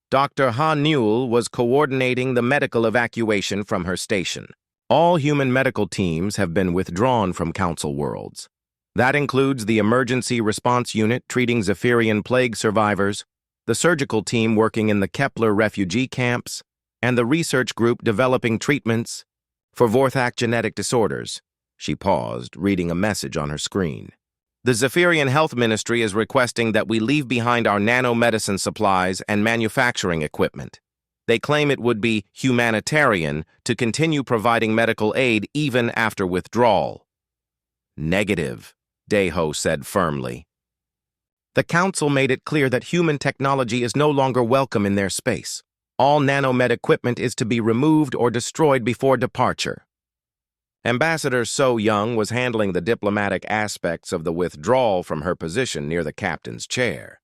Dr. Ha Newell was coordinating the medical evacuation from her station. All human medical teams have been withdrawn from Council worlds. That includes the Emergency Response Unit treating Zephyrian plague survivors, the surgical team working in the Kepler refugee camps, and the research group developing treatments for Vorthak genetic disorders. She paused, reading a message on her screen. The Zephyrian Health Ministry is requesting that we leave behind our nanomedicine supplies and manufacturing equipment. They claim it would be humanitarian to continue providing medical aid even after withdrawal. Negative, Daeho said firmly. The Council made it clear that human technology is no longer welcome in their space. All nanomed equipment is to be removed or destroyed before departure. Ambassador So Young was handling the diplomatic aspects of the withdrawal from her position near the captain's chair.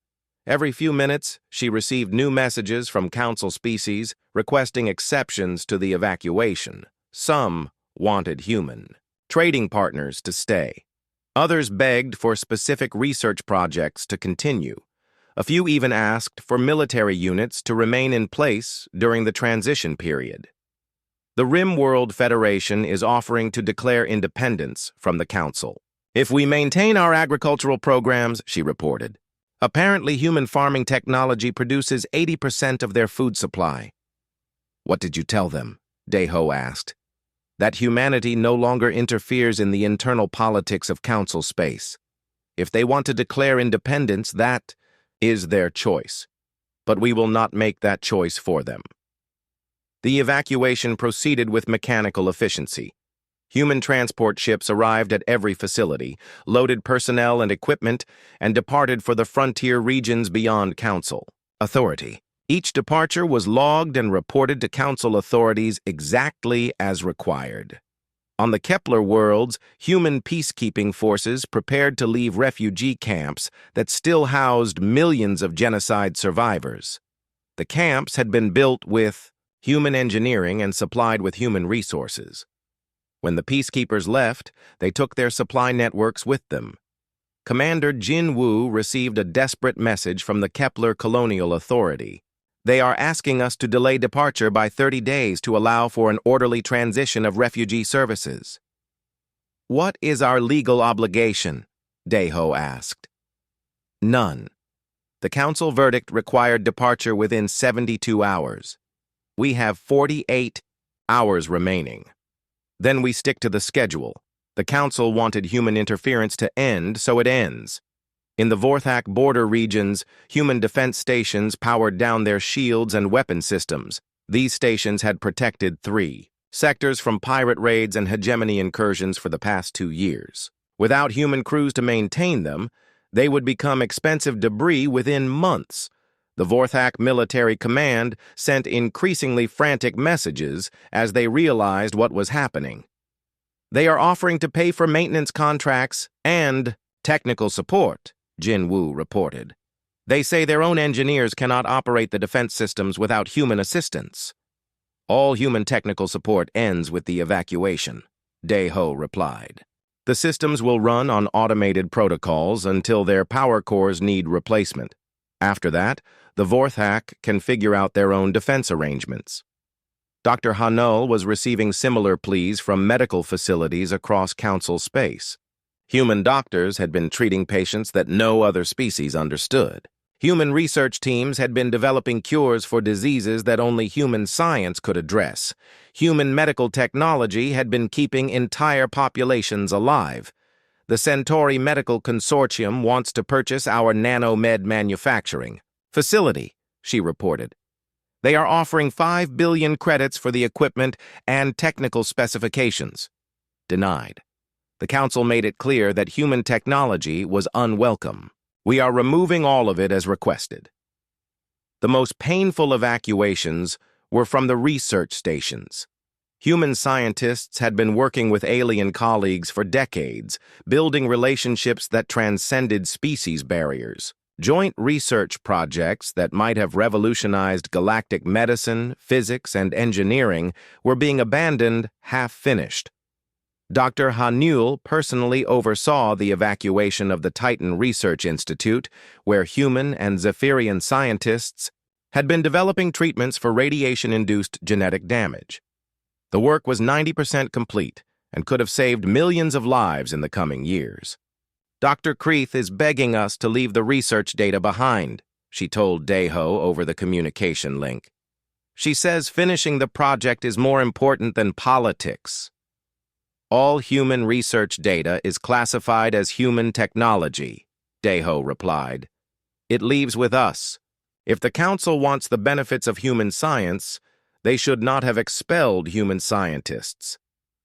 Every few minutes, she received new messages from Council species requesting exceptions to the evacuation. Some wanted human trading partners to stay. Others begged for specific research projects to continue. A few even asked for military units to remain in place during the transition period. The RimWorld Federation is offering to declare independence from the Council. If we maintain our agricultural programs, she reported. Apparently, human farming technology produces 80% of their food supply. What did you tell them? Daeho asked. That humanity no longer interferes in the internal politics of Council space. If they want to declare independence, that is their choice. But we will not make that choice for them. The evacuation proceeded with mechanical efficiency. Human transport ships arrived at every facility, loaded personnel and equipment, and departed for the frontier regions beyond Council authority. Each departure was logged and reported to Council authorities exactly as required. On the Kepler worlds, human peacekeeping forces prepared to leave refugee camps that still housed millions of genocide survivors. The camps had been built with human engineering and supplied with human resources. When the peacekeepers left, they took their supply networks with them. Commander Jin Woo received a desperate message from the Kepler Colonial Authority. They are asking us to delay departure by 30 days to allow for an orderly transition of refugee services. What is our legal obligation? Daeho asked. None. The council verdict required departure within 72 hours. We have 48 hours remaining. Then we stick to the schedule. The council wanted human interference to end, so it ends. In the Vorthak border regions, human defense stations powered down their shields and weapon systems. These stations had protected 3 sectors from pirate raids and hegemony incursions for the past 2 years. Without human crews to maintain them, they would become expensive debris within months. The Vorthak military command sent increasingly frantic messages as they realized what was happening. They are offering to pay for maintenance contracts and technical support, Jin Wu reported. They say their own engineers cannot operate the defense systems without human assistance. All human technical support ends with the evacuation, Dae-ho replied. The systems will run on automated protocols until their power cores need replacement. After that, the Vorthak can figure out their own defense arrangements. Dr. Hanul was receiving similar pleas from medical facilities across council space. Human doctors had been treating patients that no other species understood. Human research teams had been developing cures for diseases that only human science could address. Human medical technology had been keeping entire populations alive. The Centauri Medical Consortium wants to purchase our nanomed manufacturing facility, she reported. They are offering 5 billion credits for the equipment and technical specifications. Denied. The council made it clear that human technology was unwelcome. We are removing all of it as requested. The most painful evacuations were from the research stations. Human scientists had been working with alien colleagues for decades, building relationships that transcended species barriers. Joint research projects that might have revolutionized galactic medicine, physics, and engineering were being abandoned half-finished. Dr. Hanul personally oversaw the evacuation of the Titan Research Institute, where human and Zephyrian scientists had been developing treatments for radiation-induced genetic damage. The work was 90% complete and could have saved millions of lives in the coming years. Dr. Kreith is begging us to leave the research data behind, she told Dae-ho over the communication link. She says finishing the project is more important than politics. All human research data is classified as human technology, Dae-ho replied. It leaves with us. If the council wants the benefits of human science, they should not have expelled human scientists.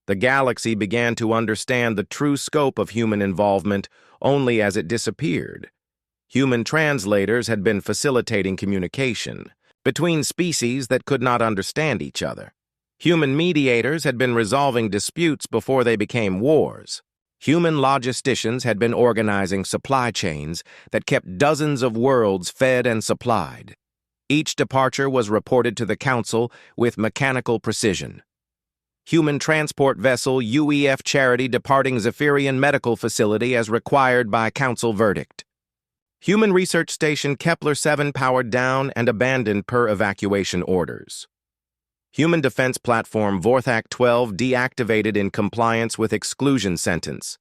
The galaxy began to understand the true scope of human involvement only as it disappeared. Human translators had been facilitating communication between species that could not understand each other. Human mediators had been resolving disputes before they became wars. Human logisticians had been organizing supply chains that kept dozens of worlds fed and supplied. Each departure was reported to the Council with mechanical precision. Human transport vessel UEF Charity departing Zephyrian Medical Facility as required by Council verdict. Human Research Station Kepler-7 powered down and abandoned per evacuation orders. Human Defense Platform Vorthak-12 deactivated in compliance with exclusion sentence.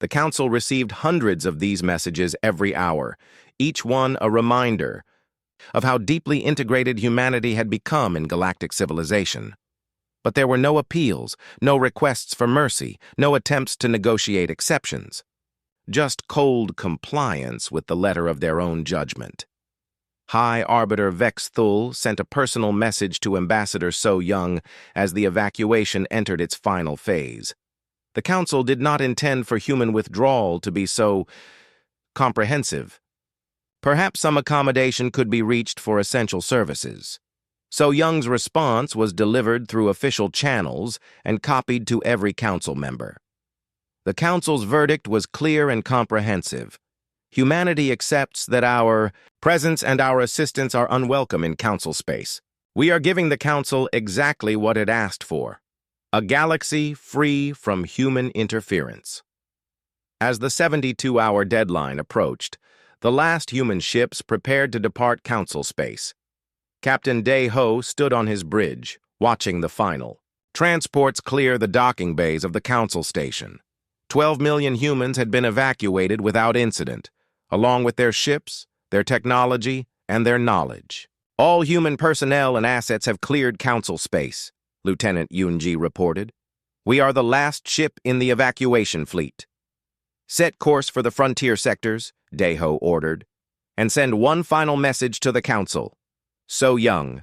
The Council received hundreds of these messages every hour, each one a reminder of how deeply integrated humanity had become in galactic civilization. But there were no appeals, no requests for mercy, no attempts to negotiate exceptions. Just cold compliance with the letter of their own judgment. High Arbiter Vex Thul sent a personal message to Ambassador So Young as the evacuation entered its final phase. The Council did not intend for human withdrawal to be so comprehensive. Perhaps some accommodation could be reached for essential services. So Young's response was delivered through official channels and copied to every council member. The Council's verdict was clear and comprehensive. Humanity accepts that our presence and our assistance are unwelcome in Council space. We are giving the Council exactly what it asked for: a galaxy free from human interference. As the 72-hour deadline approached, the last human ships prepared to depart Council space. Captain Dae-ho stood on his bridge, watching the final. Transports clear the docking bays of the Council station. 12 million humans had been evacuated without incident, along with their ships, their technology, and their knowledge. All human personnel and assets have cleared Council space, Lieutenant Yunji reported. We are the last ship in the evacuation fleet. Set course for the frontier sectors, Deho ordered, and send one final message to the Council. So Young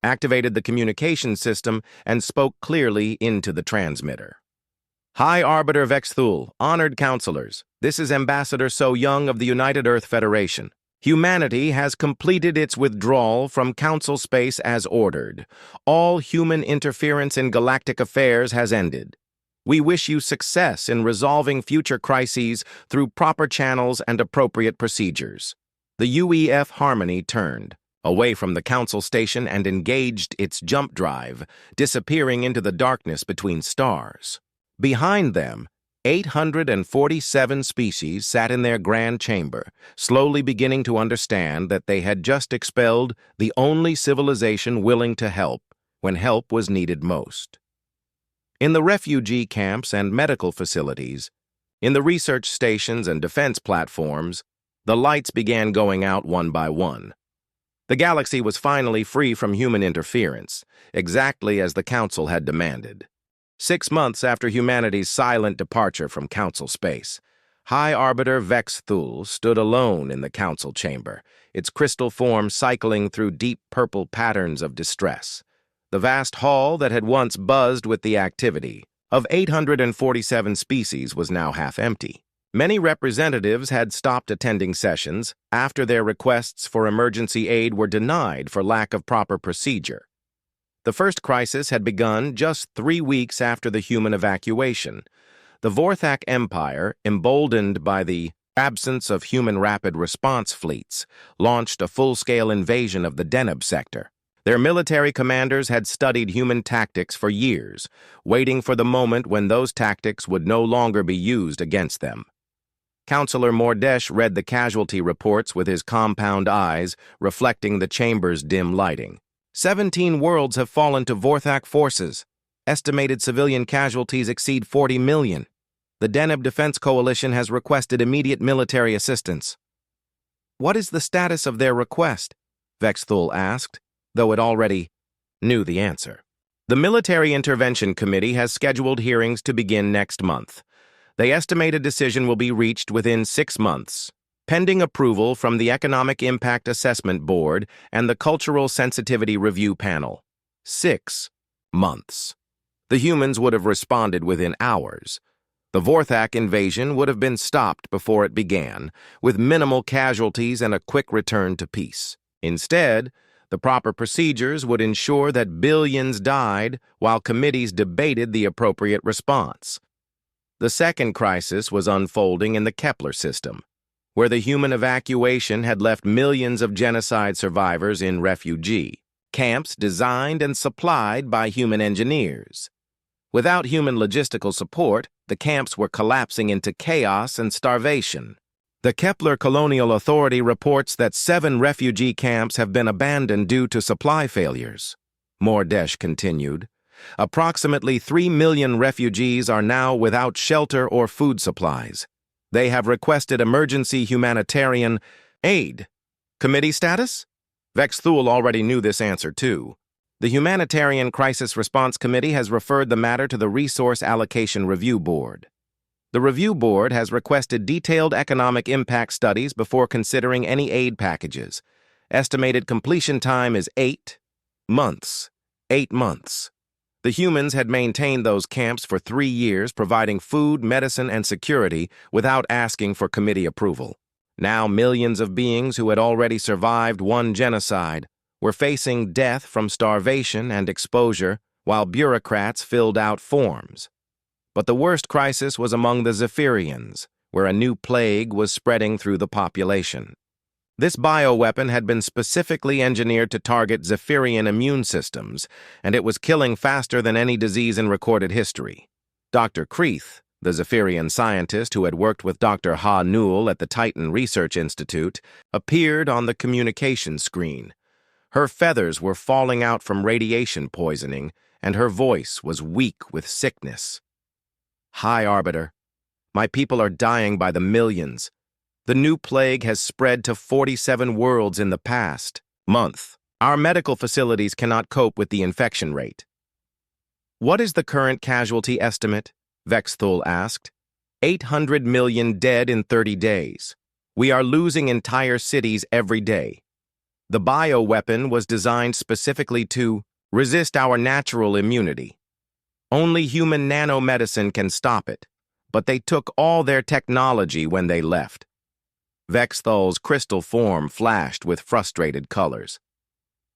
activated the communication system and spoke clearly into the transmitter. High Arbiter Vexthul, honored counselors, this is Ambassador So Young of the United Earth Federation. Humanity has completed its withdrawal from Council space as ordered. All human interference in galactic affairs has ended. We wish you success in resolving future crises through proper channels and appropriate procedures. The UEF Harmony turned away from the Council station and engaged its jump drive, disappearing into the darkness between stars. Behind them, 847 species sat in their grand chamber, slowly beginning to understand that they had just expelled the only civilization willing to help when help was needed most. In the refugee camps and medical facilities, in the research stations and defense platforms, the lights began going out one by one. The galaxy was finally free from human interference, exactly as the Council had demanded. 6 months after humanity's silent departure from Council space, High Arbiter Vexthul stood alone in the Council chamber, its crystal form cycling through deep purple patterns of distress. The vast hall that had once buzzed with the activity of 847 species was now half empty. Many representatives had stopped attending sessions after their requests for emergency aid were denied for lack of proper procedure. The first crisis had begun just 3 weeks after the human evacuation. The Vorthak Empire, emboldened by the absence of human rapid response fleets, launched a full-scale invasion of the Deneb sector. Their military commanders had studied human tactics for years, waiting for the moment when those tactics would no longer be used against them. Counselor Mordesh read the casualty reports with his compound eyes, reflecting the chamber's dim lighting. 17 worlds have fallen to Vorthak forces. Estimated civilian casualties exceed 40 million. The Deneb Defense Coalition has requested immediate military assistance. What is the status of their request? Vexthul asked, though it already knew the answer. The Military Intervention Committee has scheduled hearings to begin next month. They estimate a decision will be reached within 6 months, pending approval from the Economic Impact Assessment Board and the Cultural Sensitivity Review Panel. 6 months. The humans would have responded within hours. The Vorthak invasion would have been stopped before it began, with minimal casualties and a quick return to peace. Instead, the proper procedures would ensure that billions died while committees debated the appropriate response. The second crisis was unfolding in the Kepler system, where the human evacuation had left millions of genocide survivors in refugee camps designed and supplied by human engineers. Without human logistical support, the camps were collapsing into chaos and starvation. The Kepler Colonial Authority reports that 7 refugee camps have been abandoned due to supply failures. Mordesh continued. Approximately 3 million refugees are now without shelter or food supplies. They have requested emergency humanitarian aid. Committee status? Vexthul already knew this answer, too. The Humanitarian Crisis Response Committee has referred the matter to the Resource Allocation Review Board. The Review Board has requested detailed economic impact studies before considering any aid packages. Estimated completion time is 8 months. 8 months. The humans had maintained those camps for 3 years, providing food, medicine, and security without asking for committee approval. Now millions of beings who had already survived one genocide were facing death from starvation and exposure while bureaucrats filled out forms. But the worst crisis was among the Zephyrians, where a new plague was spreading through the population. This bioweapon had been specifically engineered to target Zephyrian immune systems, and it was killing faster than any disease in recorded history. Dr. Kreeth, the Zephyrian scientist who had worked with Dr. Ha Newell at the Titan Research Institute, appeared on the communication screen. Her feathers were falling out from radiation poisoning, and her voice was weak with sickness. High Arbiter, my people are dying by the millions. The new plague has spread to 47 worlds in the past month. Our medical facilities cannot cope with the infection rate. What is the current casualty estimate? Vexthul asked. 800 million dead in 30 days. We are losing entire cities every day. The bioweapon was designed specifically to resist our natural immunity. Only human nanomedicine can stop it, but they took all their technology when they left. Vexthul's crystal form flashed with frustrated colors.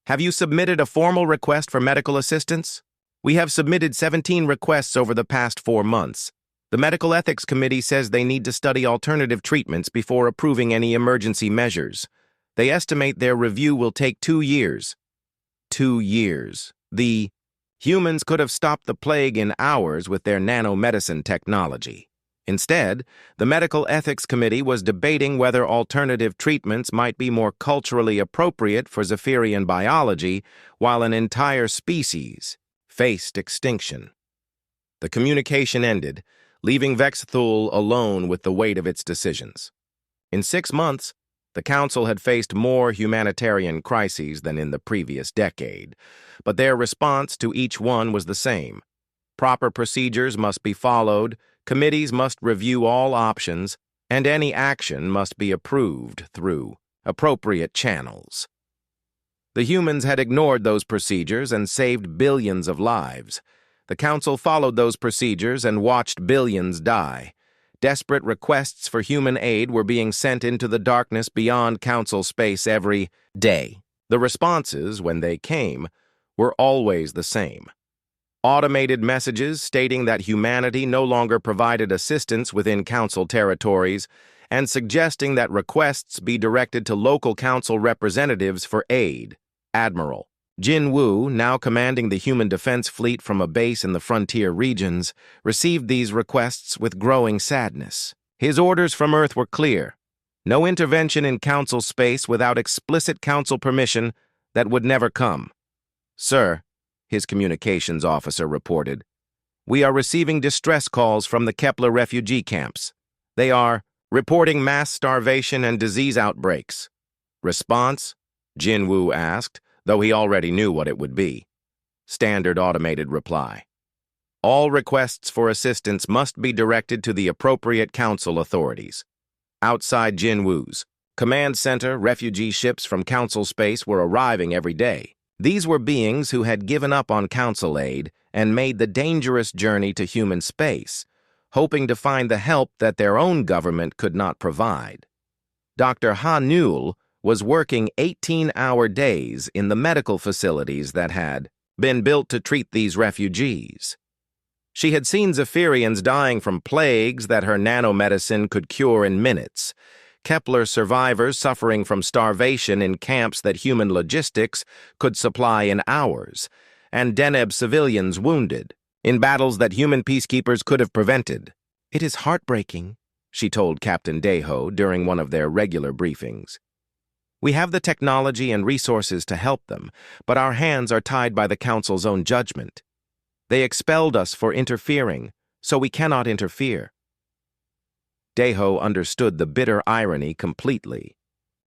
Have you submitted a formal request for medical assistance? We have submitted 17 requests over the past 4 months. The Medical Ethics Committee says they need to study alternative treatments before approving any emergency measures. They estimate their review will take 2 years. 2 years. The humans could have stopped the plague in hours with their nanomedicine technology. Instead, the Medical Ethics Committee was debating whether alternative treatments might be more culturally appropriate for Zephyrian biology, while an entire species faced extinction. The communication ended, leaving Vexthul alone with the weight of its decisions. In 6 months, the Council had faced more humanitarian crises than in the previous decade, but their response to each one was the same. Proper procedures must be followed, committees must review all options, and any action must be approved through appropriate channels. The humans had ignored those procedures and saved billions of lives. The Council followed those procedures and watched billions die. Desperate requests for human aid were being sent into the darkness beyond Council space every day. The responses, when they came, were always the same. Automated messages stating that humanity no longer provided assistance within Council territories and suggesting that requests be directed to local Council representatives for aid. Admiral Jin Wu, now commanding the Human Defense Fleet from a base in the frontier regions, received these requests with growing sadness. His orders from Earth were clear. No intervention in Council space without explicit Council permission that would never come. Sir, his communications officer reported, we are receiving distress calls from the Kepler refugee camps. They are reporting mass starvation and disease outbreaks. Response? Jin Wu asked, though he already knew what it would be. Standard automated reply. All requests for assistance must be directed to the appropriate Council authorities. Outside Jin Wu's command center, refugee ships from Council space were arriving every day. These were beings who had given up on Council aid and made the dangerous journey to human space, hoping to find the help that their own government could not provide. Dr. Ha Newell was working 18-hour days in the medical facilities that had been built to treat these refugees. She had seen Zephyrians dying from plagues that her nanomedicine could cure in minutes, Kepler survivors suffering from starvation in camps that human logistics could supply in hours, and Deneb civilians wounded in battles that human peacekeepers could have prevented. It is heartbreaking, she told Captain Deho during one of their regular briefings. We have the technology and resources to help them, but our hands are tied by the Council's own judgment. They expelled us for interfering, so we cannot interfere. Deho understood the bitter irony completely.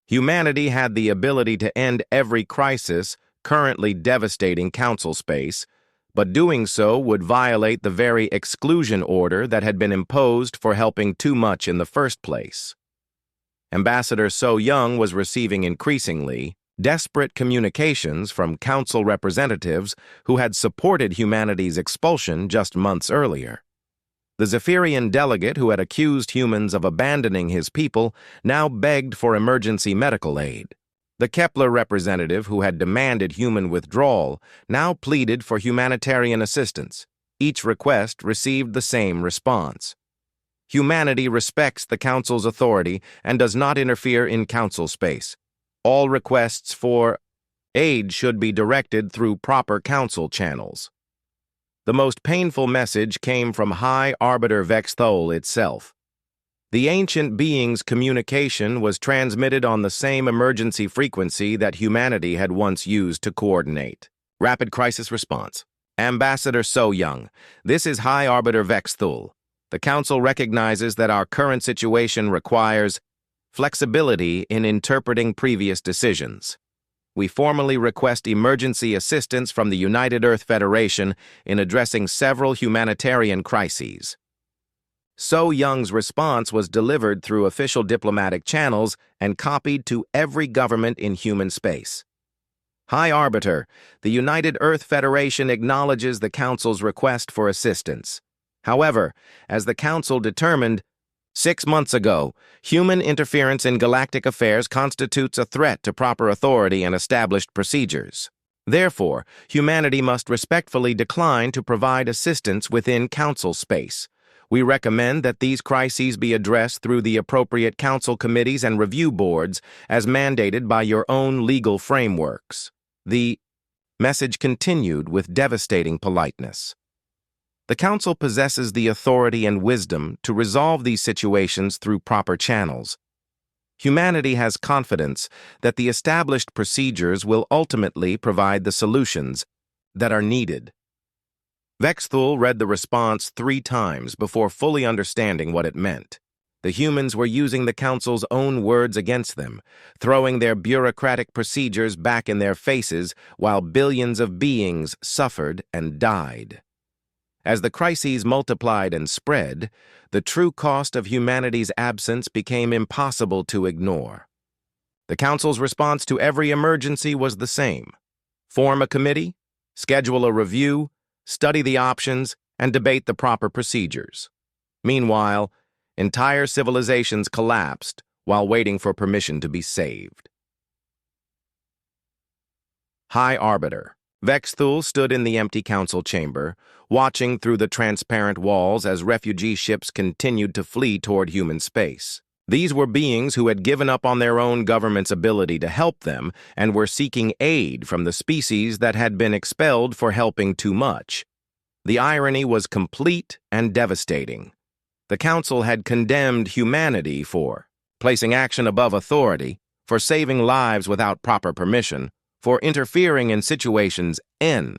Humanity had the ability to end every crisis currently devastating Council space, but doing so would violate the very exclusion order that had been imposed for helping too much in the first place. Ambassador So Young was receiving increasingly desperate communications from Council representatives who had supported humanity's expulsion just months earlier. The Zephyrian delegate who had accused humans of abandoning his people now begged for emergency medical aid. The Kepler representative who had demanded human withdrawal now pleaded for humanitarian assistance. Each request received the same response. Humanity respects the Council's authority and does not interfere in Council space. All requests for aid should be directed through proper Council channels. The most painful message came from High Arbiter Vexthul itself. The ancient being's communication was transmitted on the same emergency frequency that humanity had once used to coordinate. Rapid crisis response. Ambassador So Young, this is High Arbiter Vexthul. The Council recognizes that our current situation requires flexibility in interpreting previous decisions. We formally request emergency assistance from the United Earth Federation in addressing several humanitarian crises. So Young's response was delivered through official diplomatic channels and copied to every government in human space. High Arbiter, the United Earth Federation acknowledges the Council's request for assistance. However, as the Council determined 6 months ago, human interference in galactic affairs constitutes a threat to proper authority and established procedures. Therefore, humanity must respectfully decline to provide assistance within Council space. We recommend that these crises be addressed through the appropriate Council committees and review boards as mandated by your own legal frameworks. The message continued with devastating politeness. The Council possesses the authority and wisdom to resolve these situations through proper channels. Humanity has confidence that the established procedures will ultimately provide the solutions that are needed. Vexthul read the response 3 times before fully understanding what it meant. The humans were using the Council's own words against them, throwing their bureaucratic procedures back in their faces while billions of beings suffered and died. As the crises multiplied and spread, the true cost of humanity's absence became impossible to ignore. The Council's response to every emergency was the same: form a committee, schedule a review, study the options, and debate the proper procedures. Meanwhile, entire civilizations collapsed while waiting for permission to be saved. High Arbiter. Vexthul stood in the empty council chamber, watching through the transparent walls as refugee ships continued to flee toward human space. These were beings who had given up on their own government's ability to help them and were seeking aid from the species that had been expelled for helping too much. The irony was complete and devastating. The Council had condemned humanity for placing action above authority, for saving lives without proper permission, for interfering in situations N